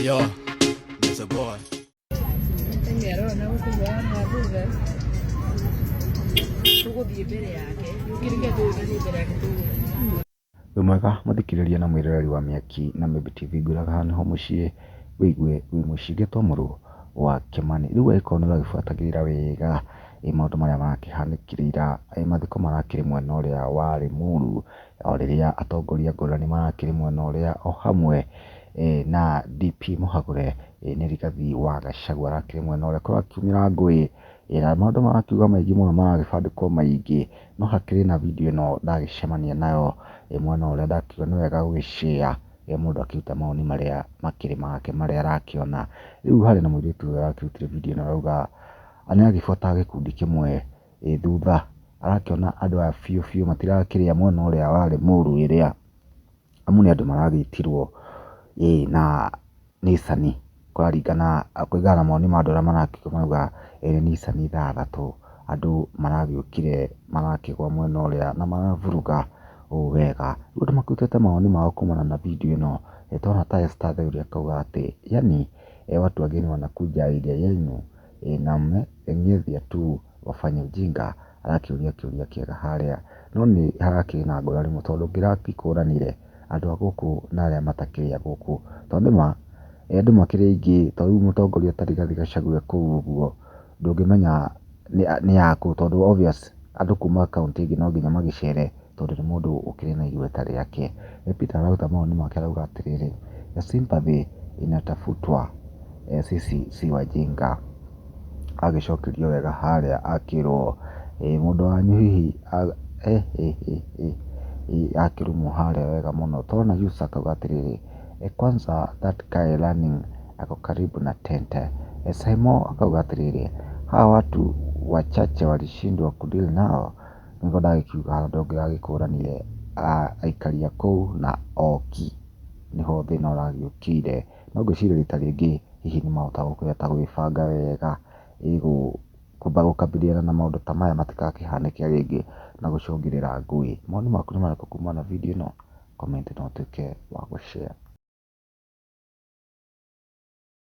Yo, there's a boy. Wĩ mwega mũthikĩrĩria na mwĩroreri wa Mĩaki na Mĩmbi TV, ngwĩraga haha nĩho mũciĩ wĩigue wĩ mũciĩ gĩtomũrũ wa Kĩmani. Rĩu agĩkorwo nĩ ũragĩbuatagĩrĩra wega maũndũ marĩa marakĩhanĩkire ira, mathiko marakĩrĩ mwena ũrĩa wa Limuru, o rĩrĩa atongoria ngũrani marakĩrĩ mwena ũrĩa, o hamwe na DP Mũhagũre nĩ Rigathĩ wa Gachagua arakĩrĩ mwena ũrĩa, kũrakiumĩra ngũĩ na maũndũ marakiuga maingĩ mũno, maragĩbandĩkwo maingĩ, no hakĩrĩ na video ĩno ndagĩcemania nayo mwena ũrĩa, ndakiuga nĩ wega gũgĩ-share mũndũ akĩruta mawoni marĩa makĩrĩ make marĩa arakĩona. Rĩu harĩ na mũirĩtu ũrĩa ũrakĩrutire video ĩno arauga nĩ agĩbuataga gĩkundi kĩmwe thutha, arakĩona andũ aya biũ biũ matirakĩrĩa mwena ũrĩa wa Limuru ĩrĩa, amu nĩ andũ maragĩtirwo na Nissan, kũringana na mawoni ma andũ arĩa marakiuga, marauga nĩ Nissan 6 andũ maragĩũkire marakĩgwa mwena ũrĩa na maravuruga wega. Rĩu andũ makĩrutĩte mawoni mao kumana na video ĩno, twana ta Esther Theuri akauga atĩ yani watu wageni wanakuja area yenu na mmeng'ethia tu wafanye ujinga. Arakĩũria kĩũria kĩega harĩa, no nĩ harakĩrĩ na ngũrani tondũ ngĩrakĩkũranire andũ a gũkũ na arĩa matakĩrĩ a gũkũ, tondũ nĩma andũ makĩrĩ aingĩ, tondũ rĩu mũtongoria ta Rigathĩ Gachagua kũu ũguo ndũngĩmenya nĩ yakũ, tondũ obvious andũ kuma kaũntĩ ĩngĩ no nginya magĩcere tondũ nĩ mũndũ ũkĩrĩ na igweta rĩake. Peter araruta mawoni make arauga atĩrĩrĩ, ya sympathy inatafutwa, sisi si wajinga. Agĩcokerio wega harĩa akĩrwo mũndũ wanyu hihi akĩrumwo harĩa wega mũno. Twana Yusa akauga atĩrĩrĩ, kwanza that guy running ako karibu na tente. Saimo akauga atĩrĩrĩ, hawa watu wachache walishindwa kudeal nao. Nĩguo ndagĩkiuga handũ ndagĩkũranire aikari a kũu na oki nĩho thĩna ũragĩũkire, no ngwĩciria rita rĩngĩ hihi nĩ mahota kũhota gwĩbanga wega kwamba gũkabiliana na maũndũ ta maya matigakĩhanĩke rĩngĩ na gũcũngĩrĩra ngũĩ. Mawoni maku nĩ marĩkũ kumana na video ĩno? Comment na ũtuĩke wa gũ-share.